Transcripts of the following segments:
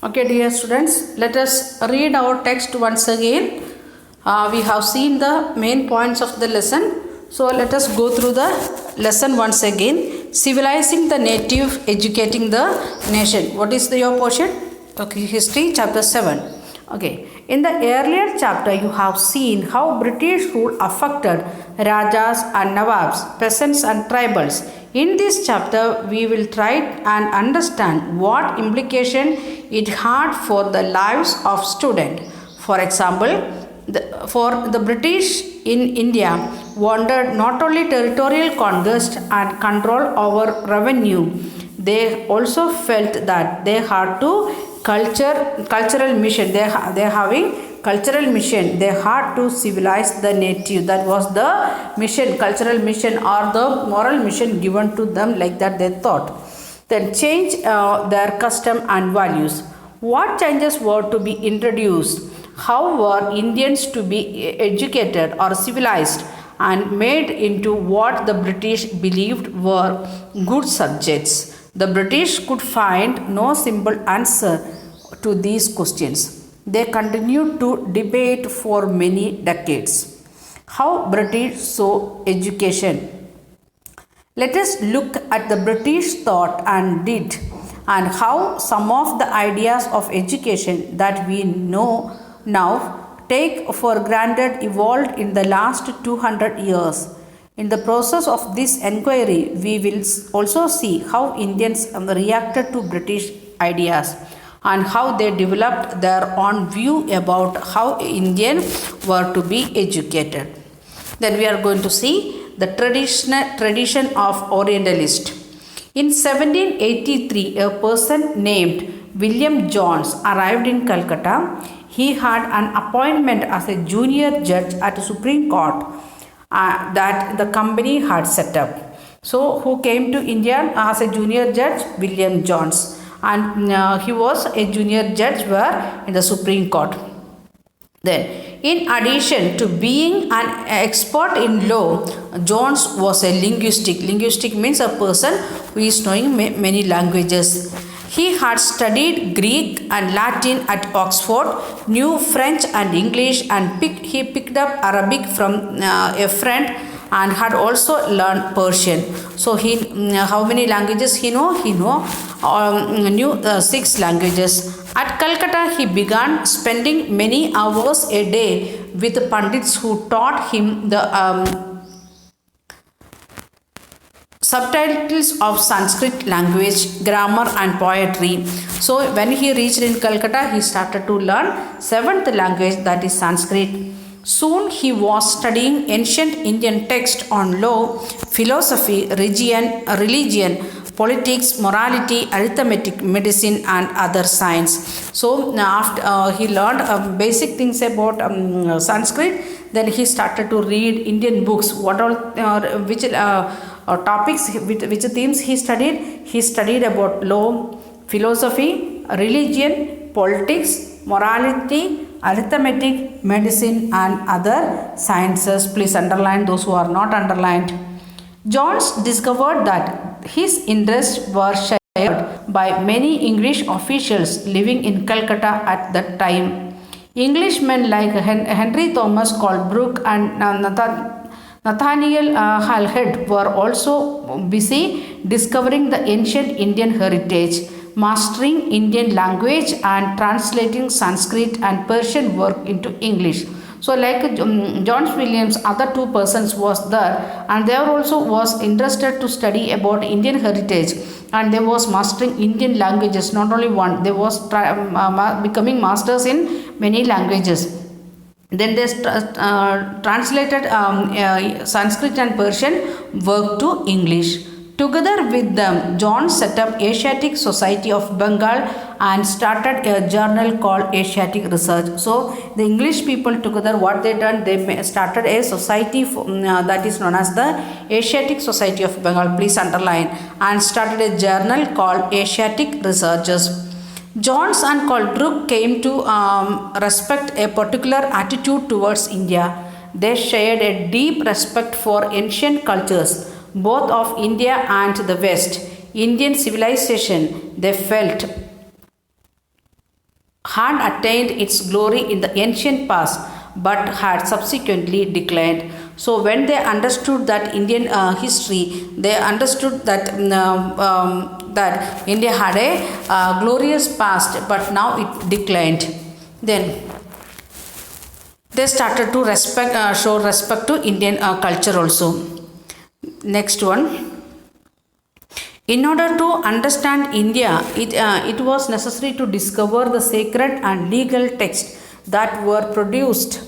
Okay, dear students, let us read our text once again. We have seen the main points of the lesson. So, let us go through the lesson once again. Civilizing the native, educating the nation. What is your portion? Okay, history, chapter 7. Okay, in the earlier chapter, you have seen how British rule affected Rajas and Nawabs, peasants and tribals. In this chapter, we will try and understand what implication it had for the lives of students. For example, for the British in India wanted not only territorial conquest and control over revenue, they also felt that they had to cultural mission. They having cultural mission. They had to civilize the native. That was the mission, cultural mission or the moral mission given to them, like that they thought. Then change their custom and values. What changes were to be introduced? How were Indians to be educated or civilized and made into what the British believed were good subjects? The British could find no simple answer to these questions. They continued to debate for many decades. How British saw education. Let us look at the British thought and did, and how some of the ideas of education that we know now take for granted evolved in the last 200 years. In the process of this inquiry, we will also see how Indians reacted to British ideas and how they developed their own view about how Indians were to be educated. Then we are going to see the tradition of Orientalist. In 1783, a person named William Jones arrived in Calcutta. He had an appointment as a junior judge at the Supreme Court that the company had set up. So, who came to India as a junior judge? William Jones. And he was a junior judge in the Supreme Court. Then, in addition to being an expert in law, Jones was a linguistic. Linguistic means a person who is knowing many languages. He had studied Greek and Latin at Oxford, knew French and English, and he picked up Arabic from a friend, and had also learned Persian. So how many languages he know? He knew 6 languages. At Calcutta, he began spending many hours a day with pandits who taught him the subtitles of Sanskrit language, grammar and poetry. So when he reached in Calcutta, he started to learn 7th language, that is Sanskrit. Soon he was studying ancient Indian texts on law, philosophy, religion, politics, morality, arithmetic, medicine and other science. So after he learned basic things about Sanskrit, then he started to read Indian books. What all which topics, which themes he studied? He studied about law, philosophy, religion, politics, morality, arithmetic, medicine and other sciences. Please underline those who are not underlined. Jones discovered that his interests were shared by many English officials living in Calcutta at that time. Englishmen like Henry Thomas Colebrook and Nathaniel Halhed were also busy discovering the ancient Indian heritage, mastering Indian language and translating Sanskrit and Persian work into English. So like John Williams, other 2 persons was there, and they also was interested to study about Indian heritage, and they was mastering Indian languages, not only one, they was becoming masters in many languages. Then they translated Sanskrit and Persian work to English. Together with them, John set up Asiatic Society of Bengal and started a journal called Asiatic Research. So the English people together, what they done, they started a society that is known as the Asiatic Society of Bengal. Please underline, and started a journal called Asiatic Researches. Jones and Colebrook came to respect a particular attitude towards India. They shared a deep respect for ancient cultures, both of India and the West. Indian civilization, they felt had attained its glory in the ancient past but had subsequently declined. So when they understood that Indian history, they understood that that India had a glorious past, but now it declined. Then they started to show respect to Indian culture also. Next one. In order to understand India, it was necessary to discover the sacred and legal texts that were produced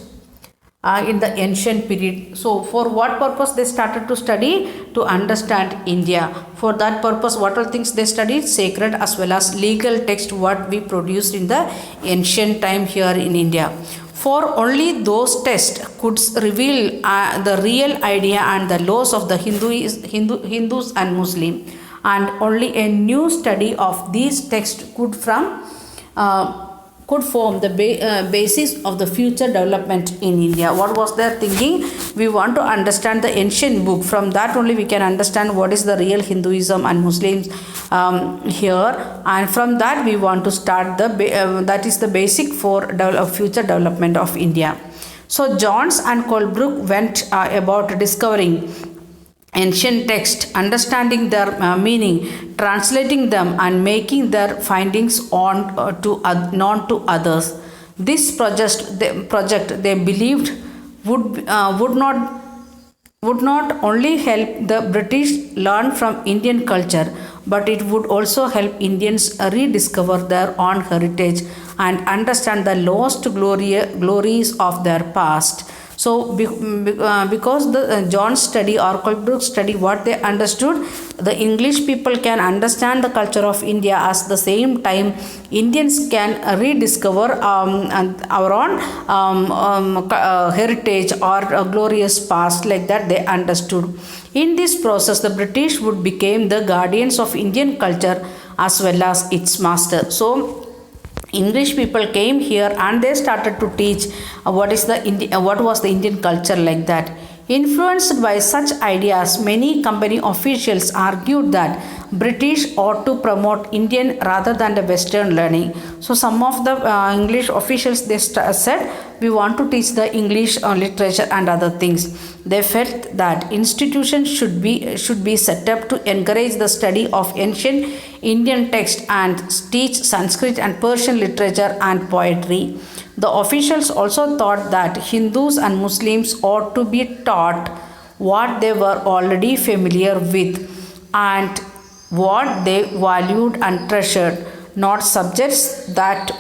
in the ancient period. So for what purpose they started to study? To understand India. For that purpose, what all things they studied? Sacred as well as legal text what we produced in the ancient time here in India. For only those texts could reveal the real idea and the laws of the Hindus and Muslims, and only a new study of these texts could form the basis of the future development in India. What was their thinking? We want to understand the ancient book. From that only we can understand what is the real Hinduism and Muslims here, and from that we want to start that is the basic for future development of India. So Jones and Colebrook went about discovering ancient text, understanding their meaning, translating them, and making their findings known to others. This project they believed would not only help the British learn from Indian culture, but it would also help Indians rediscover their own heritage and understand the lost glories of their past. So because the John study or Colebrook study, what they understood, the English people can understand the culture of India, at the same time Indians can rediscover our own heritage or a glorious past, like that they understood. In this process, the British would become the guardians of Indian culture as well as its master. So English people came here and they started to teach what was the Indian culture, like that. Influenced by such ideas, many company officials argued that British ought to promote Indian rather than the Western learning. So some of the English officials they said we want to teach the English literature and other things. They felt that institutions should be set up to encourage the study of ancient Indian text and teach Sanskrit and Persian literature and poetry. The officials also thought that Hindus and Muslims ought to be taught what they were already familiar with and what they valued and treasured, not subjects that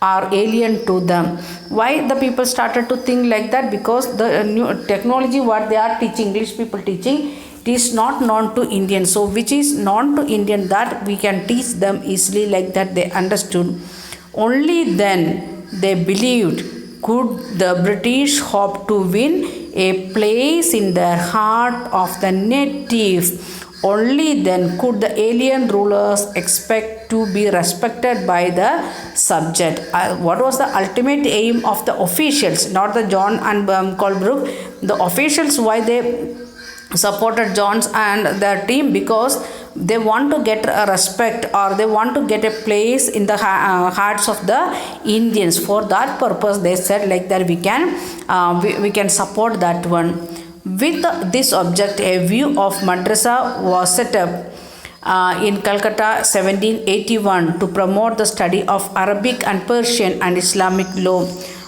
are alien to them. Why the people started to think like that? Because the new technology what they are teaching, English people teaching, it is not known to Indian. So which is known to Indian, that we can teach them easily, like that they understood. Only then they believed could the British hope to win a place in the heart of the native. Only then could the alien rulers expect to be respected by the subject. What was the ultimate aim of the officials, not the John and Colebrook? The officials, why they supported Johns and their team? Because they want to get a respect, or they want to get a place in the hearts of the Indians. For that purpose they said like that we can support that one. With this object, a view of madrasa was set up in Calcutta 1781 to promote the study of Arabic and Persian and Islamic law,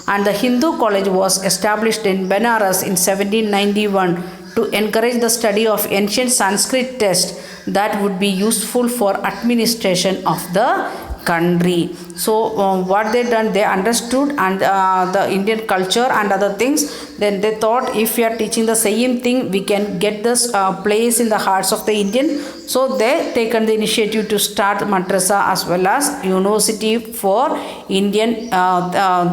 and the Hindu college was established in Benares in 1791 to encourage the study of ancient Sanskrit texts that would be useful for administration of the country. So what they done, they understood and the Indian culture and other things. Then they thought if we are teaching the same thing, we can get this place in the hearts of the Indian. So they taken the initiative to start madrasa as well as university for Indian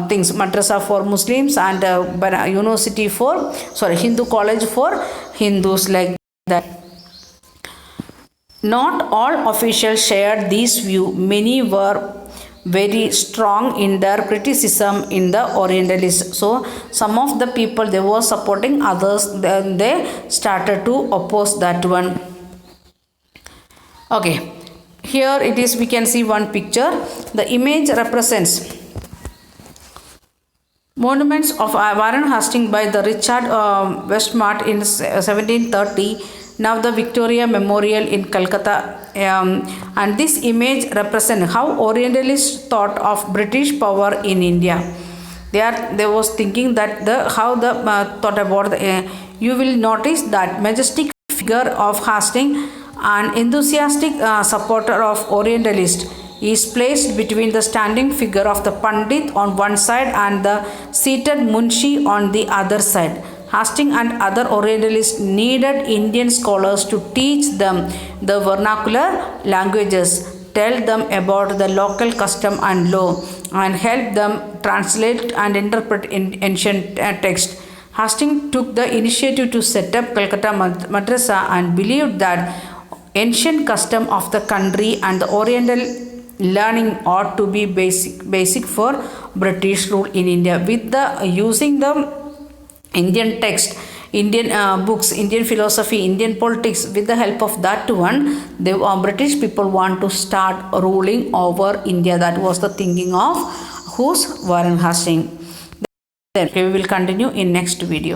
things, madrasa for Muslims and university for Hindu college for Hindus, like that. Not all officials shared this view. Many were very strong in their criticism in the Orientalists. So some of the people they were supporting, others then they started to oppose that one. Okay, here it is, we can see one picture. The image represents Monuments of Warren Hastings by the Richard Westmont in 1730. Now the Victoria Memorial in Calcutta, and this image represents how Orientalists thought of British power in India. They was thinking that the how the thought about the. You will notice that majestic figure of Hastings, an enthusiastic supporter of Orientalist, is placed between the standing figure of the Pandit on one side and the seated Munshi on the other side. Hastings and other Orientalists needed Indian scholars to teach them the vernacular languages, tell them about the local custom and law, and help them translate and interpret ancient texts. Hastings took the initiative to set up Calcutta Madrasa and believed that ancient custom of the country and the Oriental learning ought to be basic for British rule in India. With the using the Indian text, Indian books, Indian philosophy, Indian politics, with the help of that one, the British people want to start ruling over India. That was the thinking of whose Warren Hastings. Then we will continue in next video.